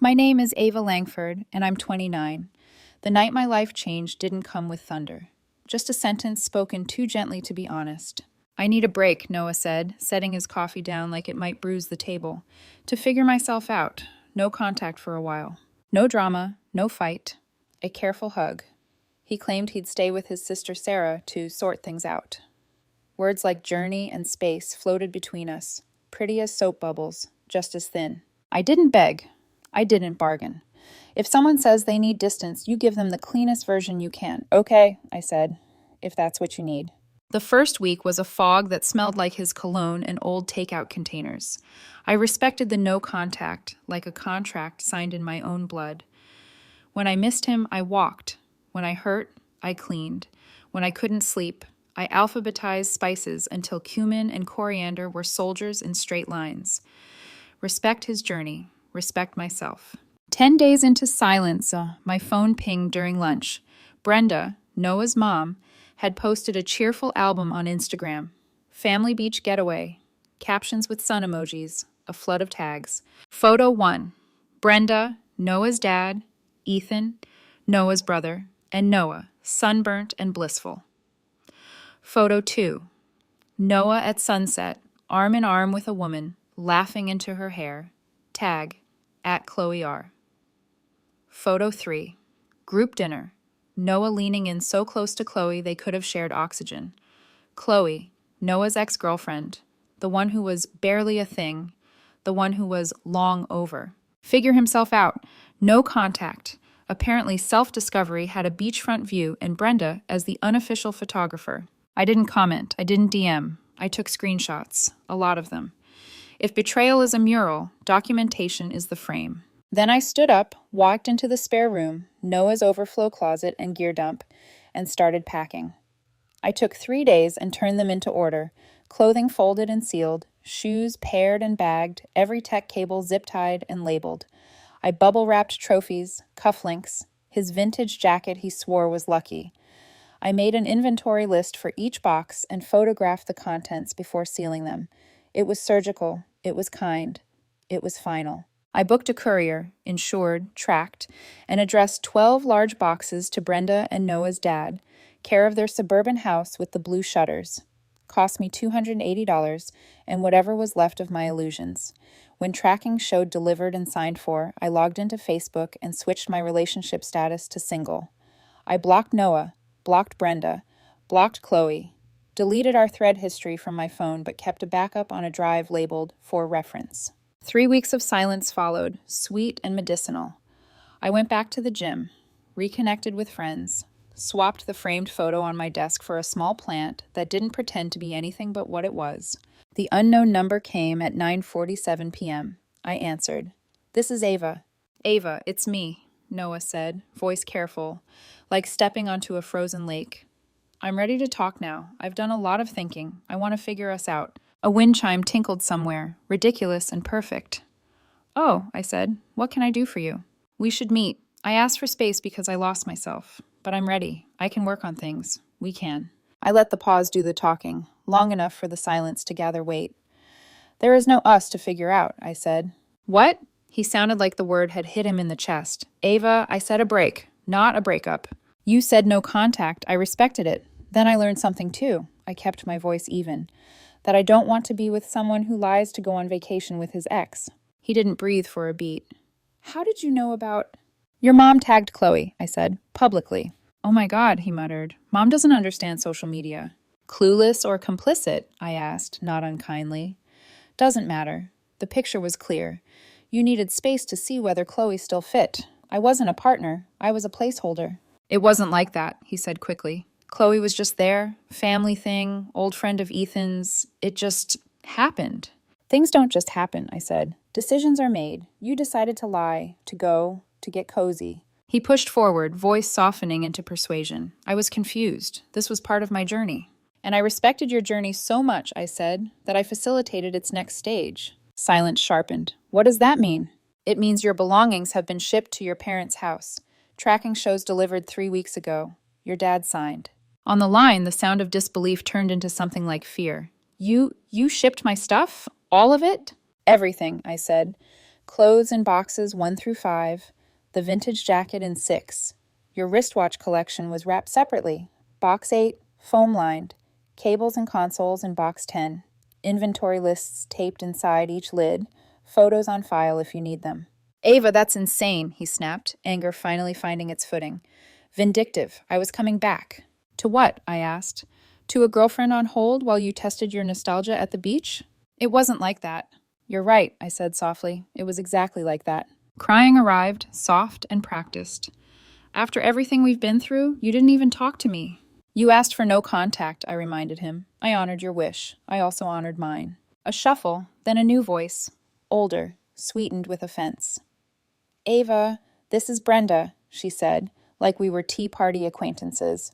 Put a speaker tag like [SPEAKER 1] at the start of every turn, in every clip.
[SPEAKER 1] My name is Ava Langford, and I'm 29. The night my life changed didn't come with thunder. Just a sentence spoken too gently to be honest. I need a break, Noah said, setting his coffee down like it might bruise the table. To figure myself out. No contact for a while. No drama, no fight. A careful hug. He claimed he'd stay with his sister Sarah to sort things out. Words like journey and space floated between us, pretty as soap bubbles, just as thin. I didn't beg. I didn't bargain. If someone says they need distance, you give them the cleanest version you can. Okay, I said, if that's what you need. The first week was a fog that smelled like his cologne and old takeout containers. I respected the no contact, like a contract signed in my own blood. When I missed him, I walked. When I hurt, I cleaned. When I couldn't sleep, I alphabetized spices until cumin and coriander were soldiers in straight lines. Respect his journey. Respect myself. 10 days into silence, my phone pinged during lunch. Brenda, Noah's mom, had posted a cheerful album on Instagram. Family beach getaway. Captions with sun emojis. A flood of tags. Photo 1. Brenda, Noah's dad, Ethan, Noah's brother, and Noah, sunburnt and blissful. Photo 2. Noah at sunset, arm in arm with a woman, laughing into her hair. Tag, @ChloeR. Photo 3. Group dinner. Noah leaning in so close to Chloe they could have shared oxygen. Chloe, Noah's ex-girlfriend, the one who was barely a thing, the one who was long over. Figure himself out. No contact. Apparently self-discovery had a beachfront view and Brenda as the unofficial photographer. I didn't comment. I didn't DM. I took screenshots. A lot of them. If betrayal is a mural, documentation is the frame. Then I stood up, walked into the spare room, Noah's overflow closet and gear dump, and started packing. I took 3 days and turned them into order, clothing folded and sealed, shoes paired and bagged, every tech cable zip-tied and labeled. I bubble-wrapped trophies, cufflinks, his vintage jacket he swore was lucky. I made an inventory list for each box and photographed the contents before sealing them. It was surgical, it was kind, it was final. I booked a courier, insured, tracked, and addressed 12 large boxes to Brenda and Noah's dad, care of their suburban house with the blue shutters. Cost me $280 and whatever was left of my illusions. When tracking showed delivered and signed for, I logged into Facebook and switched my relationship status to single. I blocked Noah, blocked Brenda, blocked Chloe, deleted our thread history from my phone but kept a backup on a drive labeled for reference. 3 weeks of silence followed, sweet and medicinal. I went back to the gym, reconnected with friends, swapped the framed photo on my desk for a small plant that didn't pretend to be anything but what it was. The unknown number came at 9:47 p.m. I answered. "This is Ava." "Ava, it's me," Noah said, voice careful, like stepping onto a frozen lake. "I'm ready to talk now. I've done a lot of thinking. I want to figure us out." A wind chime tinkled somewhere, ridiculous and perfect. "Oh," I said, "what can I do for you?" "We should meet. I asked for space because I lost myself. But I'm ready. I can work on things. We can." I let the pause do the talking, long enough for the silence to gather weight. "There is no us to figure out," I said. "What?" He sounded like the word had hit him in the chest. "Ava, I said a break, not a breakup. You said no contact. I respected it. Then I learned something too." I kept my voice even. "That I don't want to be with someone who lies to go on vacation with his ex." He didn't breathe for a beat. "How did you know about—" "Your mom tagged Chloe," I said, publicly. "Oh my God," he muttered. "Mom doesn't understand social media." "Clueless or complicit?" I asked, not unkindly. "Doesn't matter. The picture was clear. You needed space to see whether Chloe still fit. I wasn't a partner. I was a placeholder." "It wasn't like that," he said quickly. "Chloe was just there, family thing, old friend of Ethan's. It just happened." "Things don't just happen," I said. "Decisions are made. You decided to lie, to go, to get cozy." He pushed forward, voice softening into persuasion. I was confused. This was part of my journey. "And I respected your journey so much," I said, "that I facilitated its next stage." Silence sharpened. "What does that mean?" "It means your belongings have been shipped to your parents' house. Tracking shows delivered 3 weeks ago. Your dad signed." On the line, the sound of disbelief turned into something like fear. You shipped my stuff? All of it?" "Everything," I said. Clothes in boxes 1 through 5, the vintage jacket in 6. Your wristwatch collection was wrapped separately. Box 8, foam-lined. Cables and consoles in box 10. Inventory lists taped inside each lid. Photos on file if you need them. Ava, that's insane, he snapped, anger finally finding its footing. Vindictive. I was coming back. To what? I asked. To a girlfriend on hold while you tested your nostalgia at the beach? It wasn't like that. You're right, I said softly. It was exactly like that. Crying arrived, soft and practiced. After everything we've been through, you didn't even talk to me. You asked for no contact, I reminded him. I honored your wish. I also honored mine. A shuffle, then a new voice. Older, sweetened with offense. Ava, this is Brenda, she said, like we were tea party acquaintances.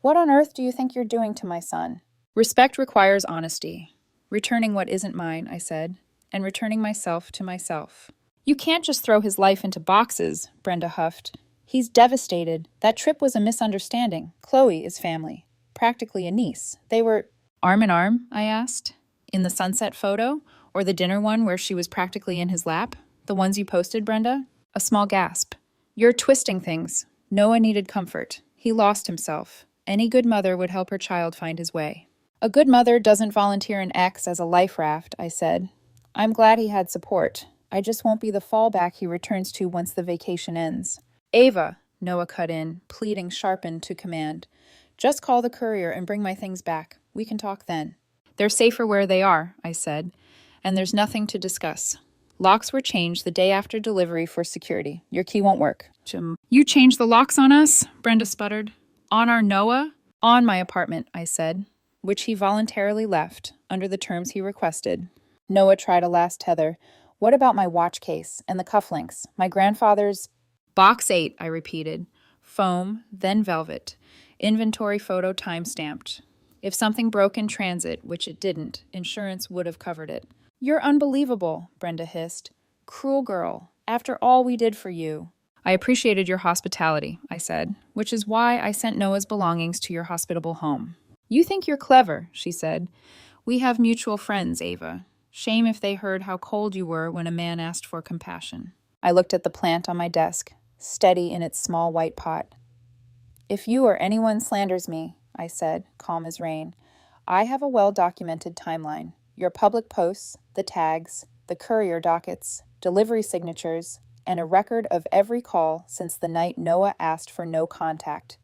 [SPEAKER 1] What on earth do you think you're doing to my son? Respect requires honesty. Returning what isn't mine, I said, and returning myself to myself. You can't just throw his life into boxes, Brenda huffed. He's devastated. That trip was a misunderstanding. Chloe is family. Practically a niece. They were arm in arm, I asked. In the sunset photo? Or the dinner one where she was practically in his lap? The ones you posted, Brenda? A small gasp. You're twisting things. Noah needed comfort. He lost himself. Any good mother would help her child find his way. A good mother doesn't volunteer an ex as a life raft, I said. I'm glad he had support. I just won't be the fallback he returns to once the vacation ends. Ava, Noah cut in, pleading sharpened to command. Just call the courier and bring my things back. We can talk then. They're safer where they are, I said, and there's nothing to discuss. Locks were changed the day after delivery for security. Your key won't work. You changed the locks on us? Brenda sputtered. On our Noah? On my apartment, I said, which he voluntarily left, under the terms he requested. Noah tried a last tether. What about my watch case and the cufflinks? My grandfather's... Box 8, I repeated. Foam, then velvet. Inventory photo time-stamped. If something broke in transit, which it didn't, insurance would have covered it. You're unbelievable, Brenda hissed. Cruel girl. After all we did for you. I appreciated your hospitality, I said, which is why I sent Noah's belongings to your hospitable home. You think you're clever, she said. We have mutual friends, Ava. Shame if they heard how cold you were when a man asked for compassion. I looked at the plant on my desk, steady in its small white pot. If you or anyone slanders me, I said, calm as rain, I have a well-documented timeline. Your public posts, the tags, the courier dockets, delivery signatures, and a record of every call since the night Noah asked for no contact.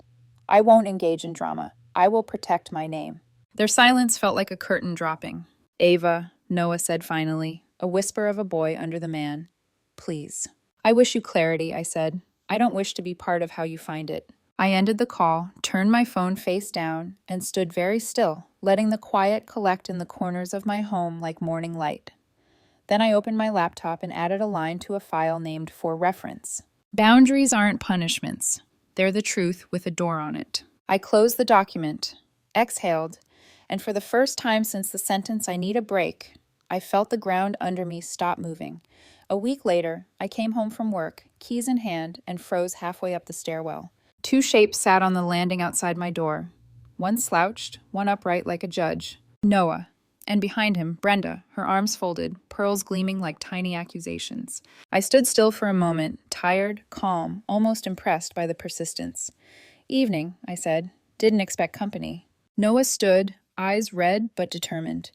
[SPEAKER 1] I won't engage in drama. I will protect my name. Their silence felt like a curtain dropping. Ava, Noah said finally, a whisper of a boy under the man. Please. I wish you clarity, I said. I don't wish to be part of how you find it. I ended the call, turned my phone face down, and stood very still, letting the quiet collect in the corners of my home like morning light. Then I opened my laptop and added a line to a file named For Reference. Boundaries aren't punishments. They're the truth with a door on it. I closed the document, exhaled, and for the first time since the sentence I need a break, I felt the ground under me stop moving. A week later, I came home from work, keys in hand, and froze halfway up the stairwell. 2 shapes sat on the landing outside my door. One slouched, one upright like a judge. Noah. And behind him, Brenda, her arms folded, pearls gleaming like tiny accusations. I stood still for a moment, tired, calm, almost impressed by the persistence. Evening, I said. Didn't expect company. Noah stood, eyes red but determined.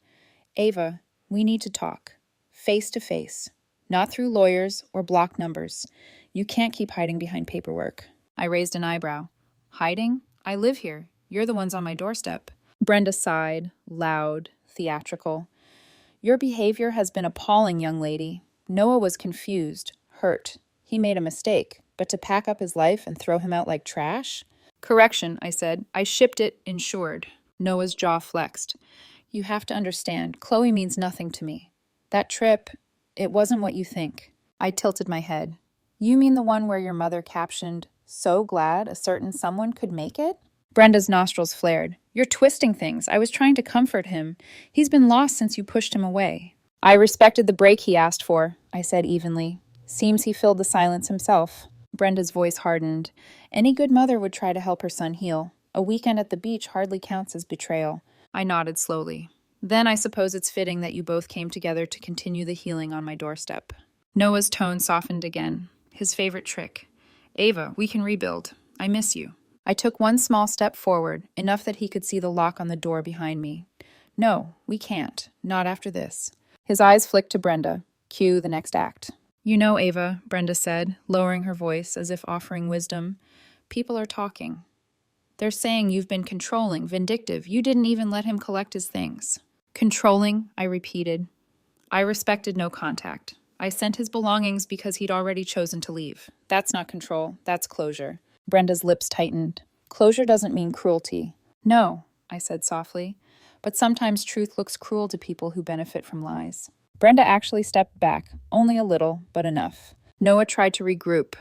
[SPEAKER 1] Ava, we need to talk. Face to face. Not through lawyers or block numbers. You can't keep hiding behind paperwork. I raised an eyebrow. Hiding? I live here. You're the ones on my doorstep. Brenda sighed, loud, theatrical. Your behavior has been appalling, young lady. Noah was confused, hurt. He made a mistake, but to pack up his life and throw him out like trash? Correction, I said. I shipped it insured. Noah's jaw flexed. You have to understand, Chloe means nothing to me. That trip, it wasn't what you think. I tilted my head. You mean the one where your mother captioned, "So glad a certain someone could make it"? Brenda's nostrils flared. You're twisting things. I was trying to comfort him. He's been lost since you pushed him away. I respected the break he asked for, I said evenly. Seems he filled the silence himself. Brenda's voice hardened. Any good mother would try to help her son heal. A weekend at the beach hardly counts as betrayal. I nodded slowly. Then I suppose it's fitting that you both came together to continue the healing on my doorstep. Noah's tone softened again. His favorite trick. Ava, we can rebuild. I miss you. I took one small step forward, enough that he could see the lock on the door behind me. No, we can't. Not after this. His eyes flicked to Brenda. Cue the next act. You know, Ava, Brenda said, lowering her voice as if offering wisdom. People are talking. They're saying you've been controlling, vindictive. You didn't even let him collect his things. Controlling, I repeated. I respected no contact. I sent his belongings because he'd already chosen to leave. That's not control, that's closure. Brenda's lips tightened. Closure doesn't mean cruelty. No, I said softly, but sometimes truth looks cruel to people who benefit from lies. Brenda actually stepped back, only a little, but enough. Noah tried to regroup.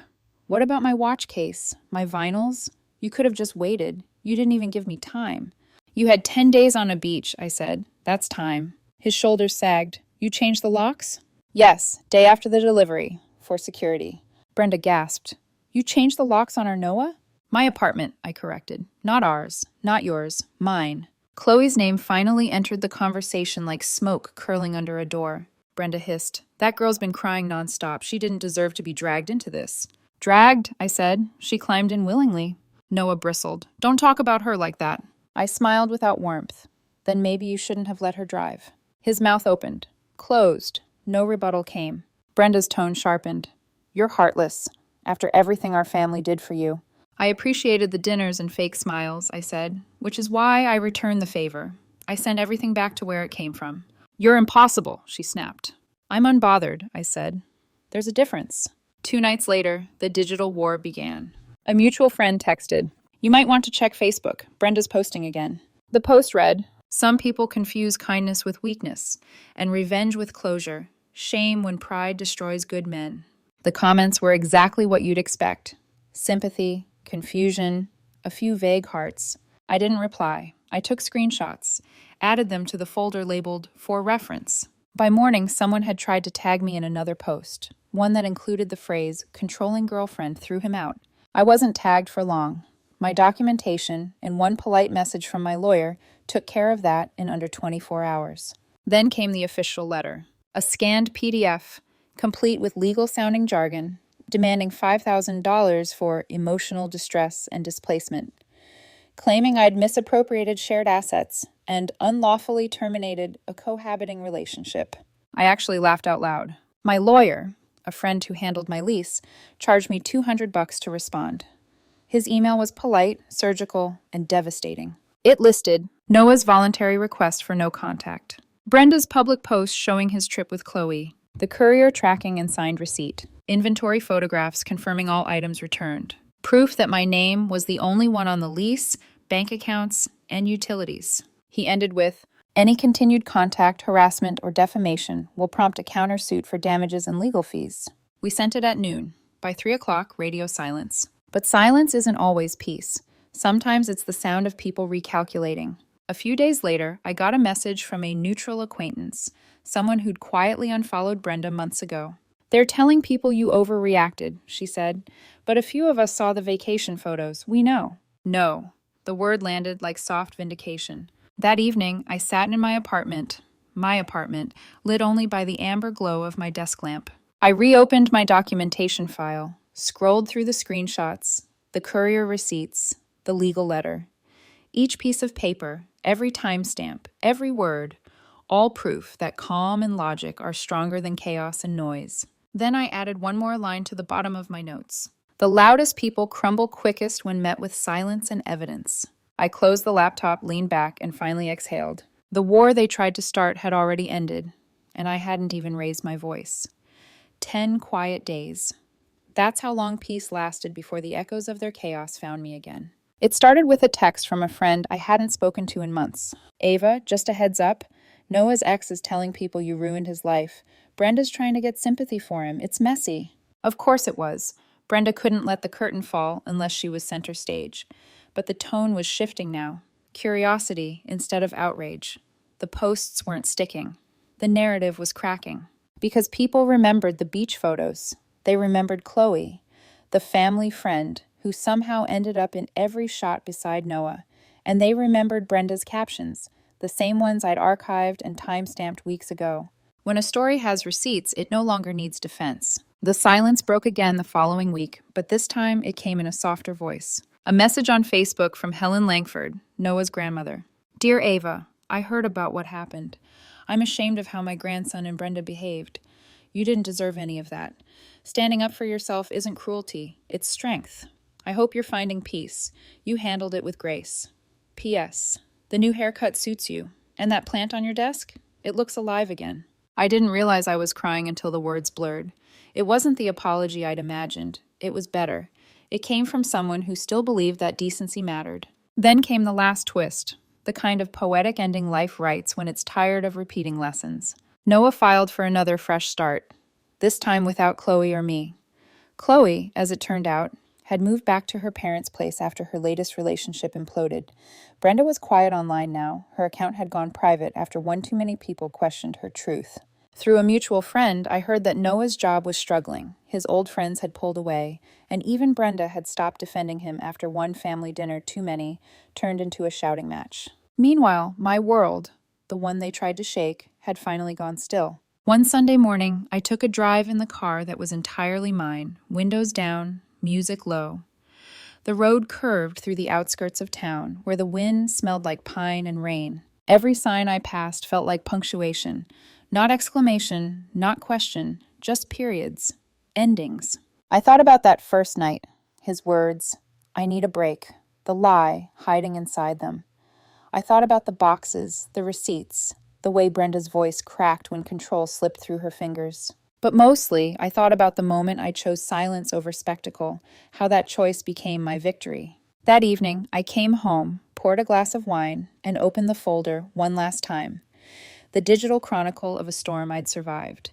[SPEAKER 1] What about my watch case? My vinyls? You could have just waited. You didn't even give me time. You had 10 days on a beach, I said. That's time. His shoulders sagged. You changed the locks? Yes, day after the delivery, for security. Brenda gasped. You changed the locks on our Noah? My apartment, I corrected. Not ours, not yours, mine. Chloe's name finally entered the conversation like smoke curling under a door. Brenda hissed. That girl's been crying nonstop. She didn't deserve to be dragged into this. Dragged, I said. She climbed in willingly. Noah bristled. Don't talk about her like that. I smiled without warmth. Then maybe you shouldn't have let her drive. His mouth opened. Closed. No rebuttal came. Brenda's tone sharpened. You're heartless, after everything our family did for you. I appreciated the dinners and fake smiles, I said, which is why I returned the favor. I sent everything back to where it came from. You're impossible, she snapped. I'm unbothered, I said. There's a difference. 2 nights later, the digital war began. A mutual friend texted, You might want to check Facebook. Brenda's posting again. The post read, Some people confuse kindness with weakness, and revenge with closure. Shame when pride destroys good men. The comments were exactly what you'd expect. Sympathy, confusion, a few vague hearts. I didn't reply. I took screenshots, added them to the folder labeled For Reference. By morning, someone had tried to tag me in another post, one that included the phrase, Controlling girlfriend threw him out. I wasn't tagged for long. My documentation and one polite message from my lawyer took care of that in under 24 hours. Then came the official letter, a scanned PDF, complete with legal-sounding jargon, demanding $5,000 for emotional distress and displacement, claiming I'd misappropriated shared assets and unlawfully terminated a cohabiting relationship. I actually laughed out loud. My lawyer, a friend who handled my lease, charged me $200 to respond. His email was polite, surgical, and devastating. It listed Noah's voluntary request for no contact, Brenda's public post showing his trip with Chloe, the courier tracking and signed receipt, inventory photographs confirming all items returned, proof that my name was the only one on the lease, bank accounts, and utilities. He ended with, Any continued contact, harassment, or defamation will prompt a countersuit for damages and legal fees. We sent it at noon. By 3 o'clock, radio silence. But silence isn't always peace. Sometimes it's the sound of people recalculating. A few days later, I got a message from a neutral acquaintance, someone who'd quietly unfollowed Brenda months ago. They're telling people you overreacted, she said, but a few of us saw the vacation photos. We know. No. The word landed like soft vindication. That evening, I sat in my apartment, lit only by the amber glow of my desk lamp. I reopened my documentation file, scrolled through the screenshots, the courier receipts, the legal letter. Each piece of paper, every timestamp, every word, all proof that calm and logic are stronger than chaos and noise. Then I added one more line to the bottom of my notes. The loudest people crumble quickest when met with silence and evidence. I closed the laptop, leaned back, and finally exhaled. The war they tried to start had already ended, and I hadn't even raised my voice. 10 quiet days. That's how long peace lasted before the echoes of their chaos found me again. It started with a text from a friend I hadn't spoken to in months. Ava, just a heads up. Noah's ex is telling people you ruined his life. Brenda's trying to get sympathy for him. It's messy. Of course it was. Brenda couldn't let the curtain fall unless she was center stage. But the tone was shifting now. Curiosity instead of outrage. The posts weren't sticking. The narrative was cracking. Because people remembered the beach photos. They remembered Chloe, the family friend who somehow ended up in every shot beside Noah. And they remembered Brenda's captions, the same ones I'd archived and time-stamped weeks ago. When a story has receipts, it no longer needs defense. The silence broke again the following week, but this time it came in a softer voice. A message on Facebook from Helen Langford, Noah's grandmother. Dear Ava, I heard about what happened. I'm ashamed of how my grandson and Brenda behaved. You didn't deserve any of that. Standing up for yourself isn't cruelty, it's strength. I hope you're finding peace. You handled it with grace. P.S. The new haircut suits you. And that plant on your desk? It looks alive again. I didn't realize I was crying until the words blurred. It wasn't the apology I'd imagined. It was better. It came from someone who still believed that decency mattered. Then came the last twist, the kind of poetic ending life writes when it's tired of repeating lessons. Noah filed for another fresh start, this time without Chloe or me. Chloe, as it turned out, had moved back to her parents' place after her latest relationship imploded. Brenda was quiet online now. Her account had gone private after one too many people questioned her truth. Through a mutual friend, I heard that Noah's job was struggling. His old friends had pulled away, and even Brenda had stopped defending him after one family dinner too many turned into a shouting match. Meanwhile, my world, the one they tried to shake, had finally gone still. One Sunday morning, I took a drive in the car that was entirely mine, windows down, music low. The road curved through the outskirts of town, where the wind smelled like pine and rain. Every sign I passed felt like punctuation. Not exclamation, not question, just periods. Endings. I thought about that first night. His words, I need a break. The lie hiding inside them. I thought about the boxes, the receipts, the way Brenda's voice cracked when control slipped through her fingers. But mostly, I thought about the moment I chose silence over spectacle, how that choice became my victory. That evening, I came home, poured a glass of wine, and opened the folder one last time. The digital chronicle of a storm I'd survived.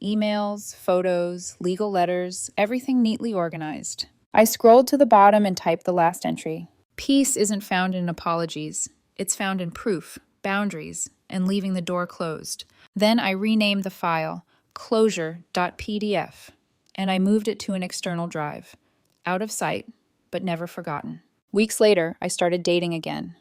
[SPEAKER 1] Emails, photos, legal letters, everything neatly organized. I scrolled to the bottom and typed the last entry. Peace isn't found in apologies. It's found in proof, boundaries, and leaving the door closed. Then I renamed the file closure.pdf, and I moved it to an external drive. Out of sight, but never forgotten. Weeks later, I started dating again.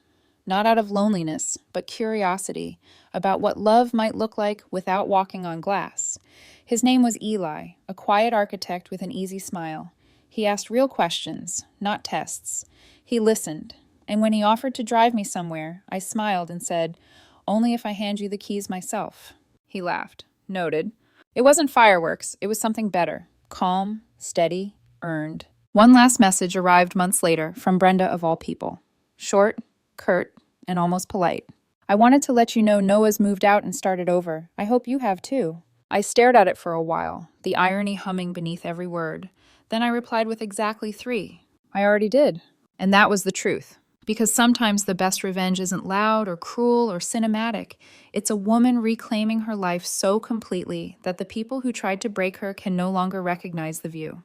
[SPEAKER 1] Not out of loneliness, but curiosity about what love might look like without walking on glass. His name was Eli, a quiet architect with an easy smile. He asked real questions, not tests. He listened, and when he offered to drive me somewhere, I smiled and said, "Only if I hand you the keys myself." He laughed. Noted. It wasn't fireworks, it was something better. Calm, steady, earned. One last message arrived months later from Brenda of all people. Short, curt, and almost polite. I wanted to let you know Noah's moved out and started over. I hope you have too. I stared at it for a while, the irony humming beneath every word. Then I replied with exactly 3. I already did. And that was the truth. Because sometimes the best revenge isn't loud or cruel or cinematic. It's a woman reclaiming her life so completely that the people who tried to break her can no longer recognize the view.